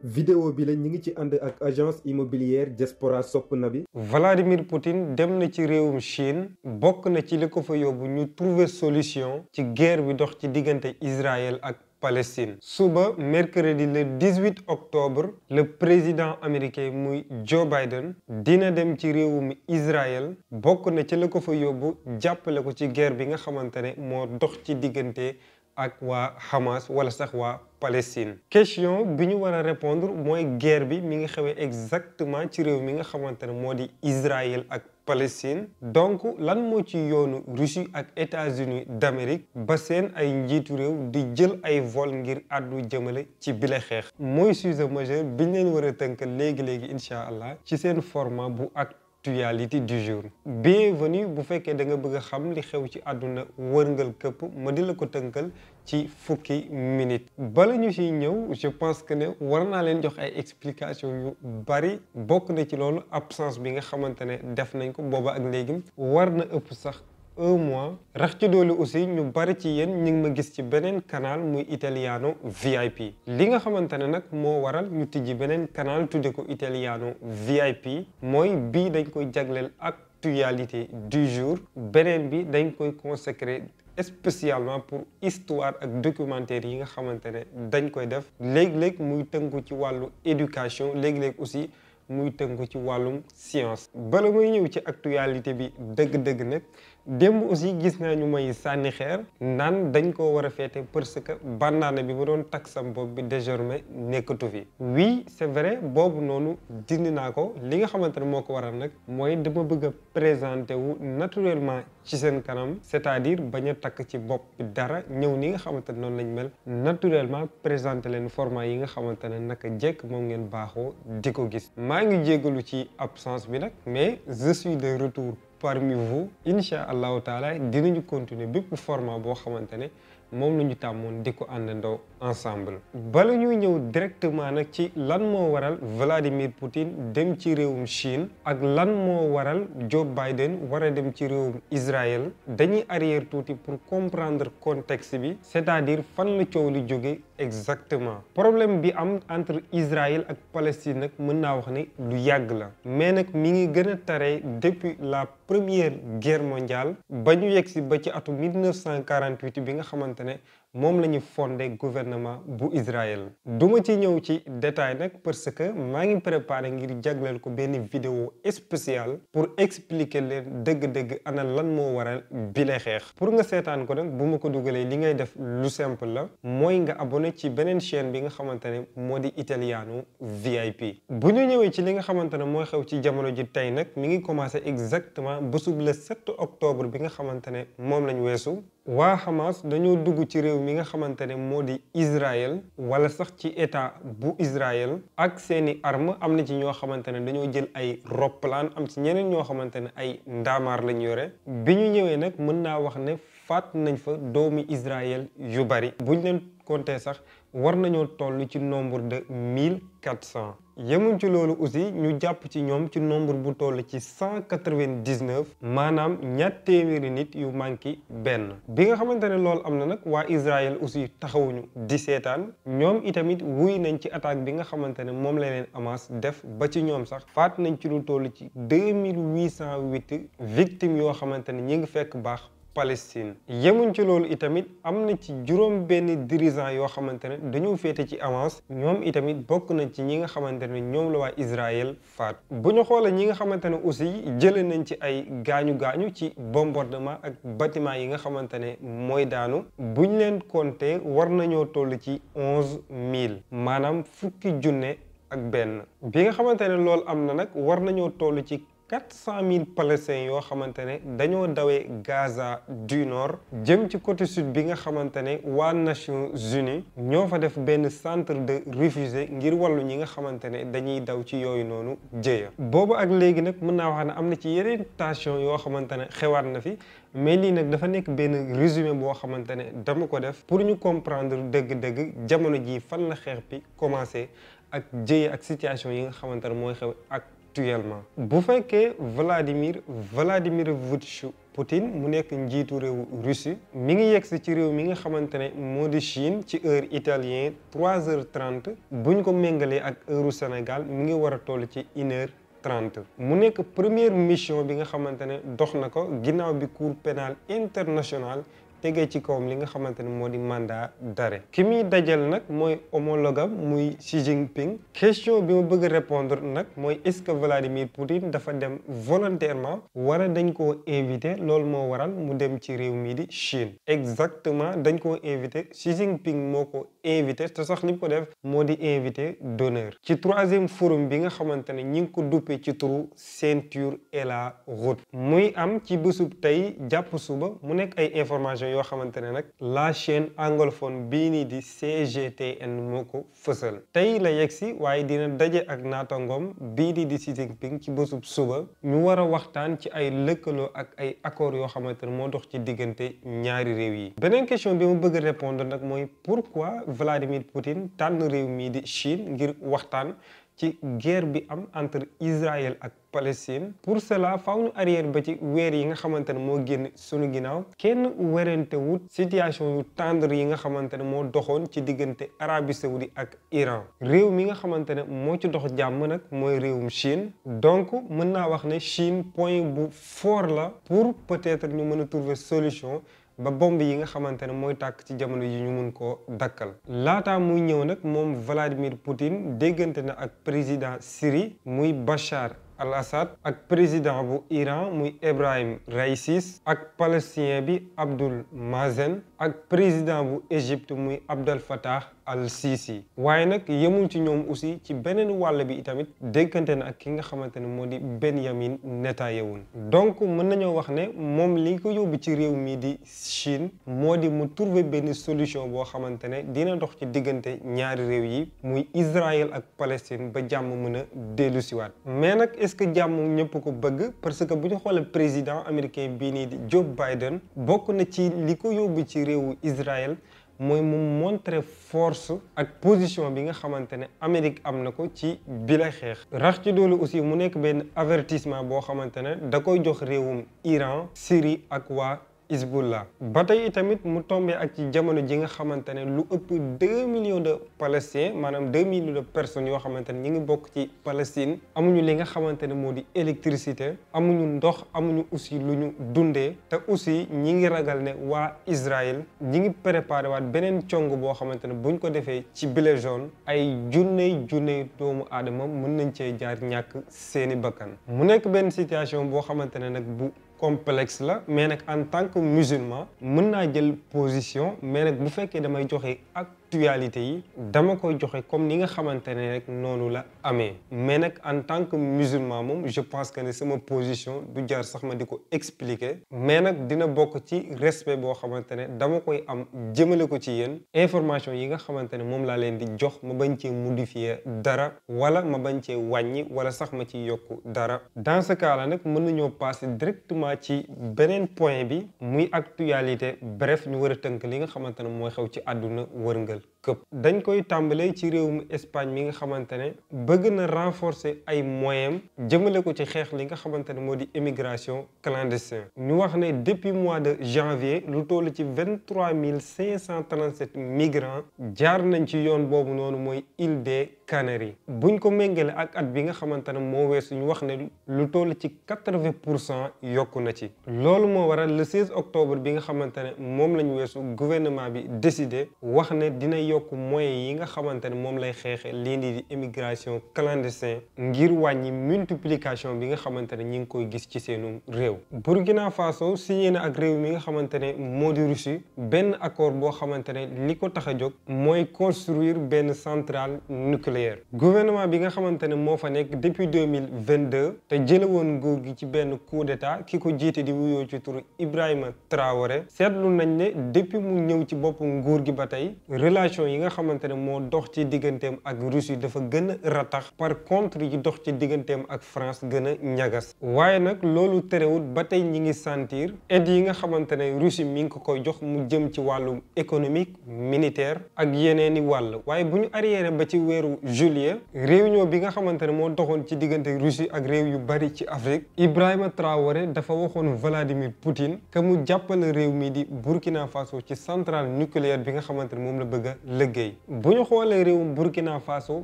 vidéo bi la ñu ngi ci ànd ak agence immobilière Diaspora Sopp Nabi. Vladimir Poutine dem na ci réewum Chine bokk na ci li ko fa yóbbu ñu trouver solution ci guerre bi dox ci diggante Israël ak Palestine. Suba mercredi le 18 octobre le président américain muy Joe Biden dina dem ci réewum Israël bokk na ci li ko fa yóbbu jàppale ko ci guerre bi nga xamante ne moo dox ci diggante ak waa Hamas wala sax waa Palestine. Question bi ñu war a répondre mooy guerre bi mi ngi xewee exactement ci réew mi nga xamante ne moo di Israël ak Palestine. Donc lan moo ci yoonu Russie ak États-Unis d'Amérique ba seen ay njiitu réew di jël ay vol ngir àddu jëmale ci bile xeex mooy sujet majeur biñ leen war a tënk léegi-léegi incha allah ci seen format bu actualité du jour. Bienvenue bu fekkee da nga bëgg a xam li xew ci àdduna wërngal këpp ma di la ko tënkal ci fukki minute. Bala ñu ciy ñëw je pense que ne war naa leen jox ay explication yu bari bokk na ci loolu absence bi nga xamante ne def nañ ko booba ak léegi war na ëpp sax un mois. rax ci doolu aussi ñu bari ci yéen ñu ngi ma gis ci beneen canal muy Italiano VIP. li nga xamante ne nag moo waral ñu tijji beneen canal tudde ko Italiano VIP mooy bii dañ koy jagleel actualité du jour beneen bi dañ koy consacrer spécialement pour histoire ak documentaire yi nga xamante ne dañ koy def léeg-léeg muy tënku ci wàllu éducation léeg-léeg aussi muy tënku ci wàllum science. bala muy ñëw ci actualité bi dëgg-dëgg nag démb aussi gis naa ñu may sànni xeer naan dañ koo war a féete parce que bandaana bi ba doon takk sam bopp bi désormais nekkatu fi. oui c'est vrai boobu noonu dindi naa ko li nga xamante ne moo ko waral nag mooy dama bëgg a présenter wu naturellement ci seen kanam c'est-à-dire bañ a takk ci bopp bi dara ñëw ni nga xamante ne noonu lañ mel naturellement présenter leen format yi nga xamante ne naka jekk moom ngeen baaxoo di ko gis. maa ngi jégalu ci absence bi nag mais je suis de retour parmi vous incha allahu taala dinañu continuer bépp format boo xamante ne moom la ñu tàmmoon di ko àndandoo ensemble. bala ñuy ñëw directement nag ci lan moo waral Vladimir Poutine dem ci réewum Chine ak lan moo waral Joe Biden war a dem ci réewum Israël dañuy arrière tuuti pour comprendre contexte bi c'est-à-dire fan la coow li jóge exactement. problème bi am entre Israël ak Palestine nag mën naa wax ne lu yàgg la mais nag mi ngi gën a taree depuis la première guerre mondiale ba ñu yegg si ba ci atum 1948 bi nga xamante ne moom la ñu fondé gouvernement bu Israël. duma ci ñëw ci détail nag parce que maa ngi préparé ngir jagleel ko benn vidéo spéciale pour expliquer leen dëgg-dëgg ana lan moo waral bile xeex. pour nga seetaan ko nag bu ma ko dugalee li ngay def lu simple la mooy nga abonné ci beneen chaîne bi nga xamante ne moo di Italiano VIP. bu ñu ñëwee ci li nga xamante ne mooy xew ci jamono ji tey nag mi ngi commencé exactement bésub le 7 octobre bi nga xamante ne moom lañ weesu. waa Hamas dañoo dugg ci réew mi nga xamante ne moo di Israël wala sax ci état bu Israël ak seeni arme am na ci ñoo xamante ne dañoo jël ay roppalaan am ci ñeneen ñoo xamante ne ay ndaamaar lañ yore. bi ñu ñëwee nag mën naa wax ne faat nañ fa doomi Israël yu bari buñ leen compter sax war nañoo toll ci nombre de 1400. yemuñ ci loolu aussi ñu jàpp ci ñoom ci nombre bu toll ci 199 maanaam ñaar téeméeri nit yu manqué benn. bi nga xamante ne loolu am na nag waa Israël aussi taxawuñu di seetaan ñoom itamit wuy nañ ci attaque bi nga xamante ne moom la leen Hamas def ba ci ñoom sax faat nañ ci lu toll ci 2808 victimes yoo xamante ne ñi ngi fekk baax Palestine. yemuñ ci loolu itamit am na ci juróom benn dirigeant yoo xamante ne dañoo féete ci Hamas ñoom itamit bokk nañ ci ñi nga xamante ne ñoom la waa Israël faat. bu ñu xoolee ñi nga xamante ne aussi jëlee nañ ci ay gaañu ci bombardement ak bâtiment yi nga xamante ne mooy daanu buñ leen compter war nañoo toll ci 11000 maanaam fukki junne ak benn. bi nga xamante ne loolu am na nag war nañoo toll ci 400 000 Palestiniens yoo xamante ne dañoo dawee Gaza du Nord jëm ci côté sud bi nga xamante ne waa Nations Unies ñoo fa def benn centre de réfugiés ngir wàllu ñi nga xamante ne dañuy daw ci yooyu noonu jëya. boobu ak léegi nag mën naa wax ne am na ci yeneen tension yoo xamante ne xewaat na fi mais lii nag dafa nekk benn résumé boo xamante ne dama ko def pour ñu comprendre dëgg-dëgg jamono jii fan la xeex bi commencé ak jëye ak situation yi nga xamante ne mooy xew ak actuellement. bu fekkee Vladimir Vladimirovitch Poutine mu nekk njiitu réewu Russie mi ngi yegsi ci réew mi nga xamante ne moo di Chine ci heure italien 3h30 buñ ko méngalee ak heure Sénégal mi ngi war a toll ci 1h30 mu nekk première mission bi nga xamante ne dox na ko ginnaaw bi cour pénal international tegee ci kawam li nga xamante ne moo di mandat d'arrêt ki muy dajal nag mooy homologam muy Xi Jinping. question bi ma bëgg répondre nag mooy est-ce que Vladimir Poutine dafa dem volontairement wala dañ koo invité loolu moo waral mu dem ci réew mii di Chine. exactement dañ koo invité Xi Jinping moo ko invité te sax li ko def moo di invité d'honneur ci 3e forum bi nga xamante ne ñi ngi ko duppee ci turu ceinture et la route muy am ci bésub tey jàpp suba mu nekk ay information yoo xamante ne nag la chaîne anglophone bii nii di CGTN moo ko fësal tey la yegsi waaye dina daje ak naatangoom bii di Xi Jinping ci bésub suba ñu war a waxtaan ci ay lëkkaloo ak ay accords yoo xamante ne moo dox ci diggante ñaari réew yi. beneen question bi ma bëgg répondre nag mooy pourquoi Vladimir Poutine tànn réew mii di Chine ngir waxtaan ci guerre bi am entre Israël ak Palestine. pour cela faaw ñu arrière ba ci weer yi nga xamante ne moo génn sunu ginnaaw kenn werante wut situation yu tendre yi nga xamante ne moo doxoon ci diggante Arabie Saoudite ak Iran. réew mi nga xamante ne moo ci dox jàmm nag mooy réewum Chine donc mën naa wax ne Chine point bu fort la pour peut-être ñu mën a trouver solution ba bomb yi nga xamante ne mooy tàkk ci jamono yi ñu mun koo dakkal. laataa muy ñëw nag moom Vladimir Poutine déggante na ak président Syrie muy Bachar al-Assad ak président bu Iran muy Ebrahim Raïssi ak palestinien bi Abdul Mazen ak président bu Égypte muy Abdel Fattah al-Sisi. waaye nag yemul ci ñoom aussi ci beneen wàll bi itamit déggante na ak ki nga xamante ne moo di Benyamin Netanyahu. donc mën nañoo wax ne moom li ko yóbbu ci réew mii di Chine moo di mu trouver benn solution boo xamante ne dina dox ci diggante ñaari réew yi muy Israël ak Palestine ba jàmm mën a dellu siwaat. mais nag est-ce que jàmm ñëpp ko bëgg parce que bu ñu xoolee président américain bii nii di Joe Biden bokk na ci li ko yóbbu ci réewu Israël mooy mu montrer force ak position bi nga xamante ne Amérique am na ko ci bile xeex. rax ci doolu aussi mu nekk benn avertissement boo xamante ne da koy jox réewum Iran Syrie ak waa Hezbollah. ba tey itamit mu tombé ak ci jamono ji nga xamante ne lu ëpp 2 millions de Palestiniens maanaam 2 millions de personnes yoo xamante ne ñi ngi bokk ci Palestine amuñu li nga xamante ne moo di électricité amuñu ndox amuñu aussi lu ñu dundee te aussi ñi ngi ragal ne waa Israël ñi ngi préparé waat beneen cong boo xamante ne buñ ko defee ci bile zone ay junney doomu aadama mën nañ cee jaar ñàkk seeni bakkan. mu nekk benn situation boo xamante ne nag bu complexe la mais nag en tant que musulman mën naa jël position mais nag bu fekkee damay joxe actualité yi dama koy joxe comme ni nga xamante ne rek noonu la amee mais nag en tant que musulman moom je pense que ne sama position du jar sax ma di ko expliquer mais nag dina bokk ci respect boo xamante ne dama koy am jëmale ko ci yéen information yi nga xamante ne moom laa leen di jox ma bañ cee modifier dara wala ma bañ cee wàññi wala sax ma ci yokku dara. dans ce cas là nag mën nañoo passer directement ci beneen point bi muy actualité bref ñu war a tënk li nga xamante ne mooy xew ci àdduna wërngal këpp. dañ koy tàmbalee ci réewum Espagne mi nga xamante ne bëgg na renforcer ay moyens jëmale ko ci xeex li nga xamante ne moo di immigration clandestine. ñu wax ne depuis mois de janvier lu toll ci 23 537 migrants jaar nañ ci yoon boobu noonu mooy île des Canaries. buñ ko méngale ak at bi nga xamante ne moo weesu ñu wax ne lu toll ci 80% yokku na ci. loolu moo waral le 16 octobre bi nga xamante ne moom lañ weesu gouvernement bi décidé wax ne dina yokk moyens yi nga xamante ne moom lay xeexe lii di immigration clandestine ngir wàññi multiplication bi nga xamante ne ñi ngi koy gis ci seenu réew. Burkina Faso signé na ak réew mi nga xamante ne moo di Russie benn accord boo xamante ne li ko tax a jóg mooy construire benn centrale nucléaire. gouvernement bi nga xamante ne moo fa nekk depuis 2022 te jële woon nguur gi ci benn coup d'état ki ko jiite di wuyoo ci turu Ibrahima Traoré seetlu nañ ne depuis mu ñëw ci bopp nguur gi ba tey relation relation yi nga xamante ne moo dox ci digganteem ak Russie dafa gën a ratax, par contre yi dox ci digganteem ak France gën a ñagas. waaye nag loolu terewul ba tey ñi ngi sentir aide yi nga xamante ne Russie mi ngi ko koy jox mu jëm ci wàllu économique, militaire ak yeneeni wàll. waaye bu ñu arriéré ba ci weeru juillet, réunion bi nga xamante ne moo doxoon ci diggante Russie ak réew yu bari ci Afrique, Ibrahima Traoré dafa waxoon Vladimir Poutine que mu jàppale réew mi di Burkina Faso ci centrale nucléaire bi nga xamante ne moom la bëgg a liggéey. bu ñu xoolee réewum Burkina Faso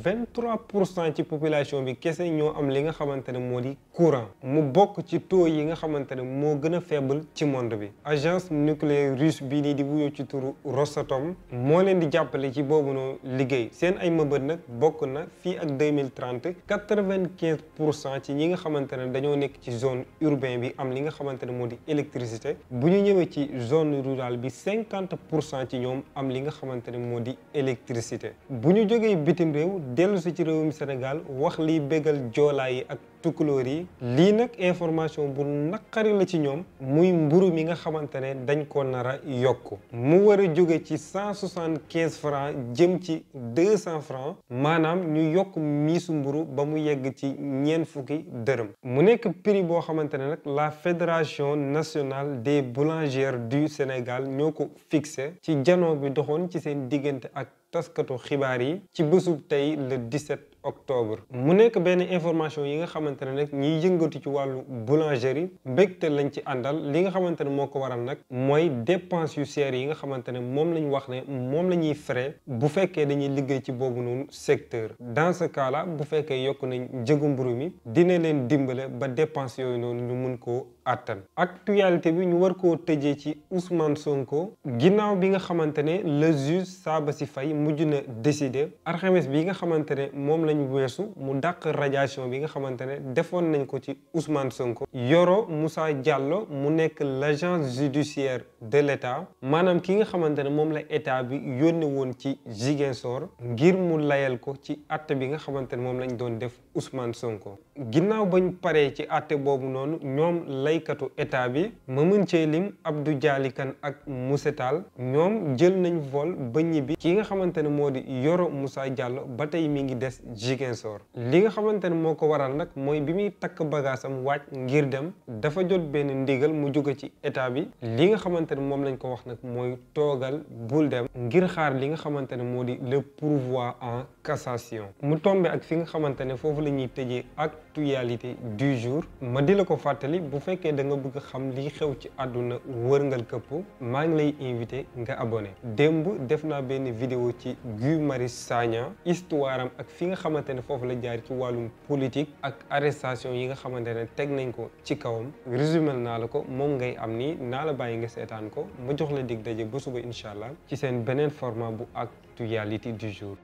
23% ci population bi kese ñoo am li nga xamante ne moo di courant, mu bokk ci taux yi nga xamante ne moo gën a faible ci monde bi. agence nucléaire russe bii nii di wuyoo ci turu Rosatom moo leen di jàppale ci boobu noonu liggéey. seen ay mëbët nag bokk na fii ak 2030 95% ci ñi nga xamante ne dañoo nekk ci zone urbain bi am li nga xamante ne moo di électricité. bu ñu ñëwee ci zone rurale bi 50% ci ñoom am li nga xamante ne moo di électricité. bu ñu jógee bitim réew dellu si ci réewum Sénégal wax liy bégal joolaa yi ak tukulóor yi, lii nag information bu naqari la ci ñoom, muy mburu mi nga xamante ne dañ ko nar a yokk mu war a jóge ci 175 francs jëm ci 200 francs, maanaam ñu yokk miisu mburu ba mu yegg ci ñeent fukki dërëm. mu nekk prix boo xamante ne nag la fédération nationale des boulangères du Sénégal ñoo ko fixé ci janoo bi doxoon ci seen diggante ak taskatu xibaar yi ci bésub tey le 17 octobre. mu nekk benn information yi nga xamante ne nag ñiy yëngatu ci wàllu boulangerie mbégte lañ ci àndal. li nga xamante ne moo ko waral nag mooy dépense yu seer yi nga xamante ne moom lañ wax ne moom la ñuy frais bu fekkee dañuy liggéey ci boobu noonu secteur. dans ce cas là bu fekkee yokk nañ njëgu mburu mi dina leen dimbale ba dépense yooyu noonu ñu mun koo attan. actualité bi ñu war koo tëjee ci Ousmane Sonko ginnaaw bi nga xamante ne le juge Sabassy Faye mujj na décider alxames bi nga xamante ne moom lañ weesu mu dàq radiation bi nga xamante ne defoon nañ ko ci Ousmane Sonko. Yoro Moussa Diallo mu nekk l'agence judiciaire de l'État, maanaam ki nga xamante ne moom la état bi yónne woon ci Ziguinchor ngir mu layal ko ci àtte bi nga xamante ne moom lañ doon def Ousmane Sonko. ginnaaw bañ paree ci àtte boobu noonu ñoom laykatu état bi ma mën cee lim Abdou Dialy Kane ak Moussa Tall ñoom jël nañ vol ba ñibbi. ki nga xamante ne moo di Yoro Moussa Diallo ba tey mi ngi des Ziguinchor. li nga xamante ne moo ko waral nag mooy bi muy takk bagaasam waaj ngir dem dafa jot benn ndigal mu jóge ci état bi. li nga xamante ne moom lañ ko wax nag mooy toogal bul dem ngir xaar li nga xamante ne moo di le pourvoi en cassation. mu tombe ak fi nga xamante ne foofu la ñuy tëjee actualité du jour. ma di la ko fàttali bu fekkee da nga bëgg xam li xew ci àdduna wërngal këpp maa ngi lay invité nga abonné. démb def naa benn vidéo ci Guy Marius Sagna histoire am ak fi nga xamante ne foofu la jaar ci wàllum politique ak arrestation yi nga xamante ne teg nañ ko ci kawam. résumé naa la ko moom ngay am nii naa la bàyyi nga seetaan ko ma jox la dig daje ba suba incha allah ci seen beneen format bu actualité du jour.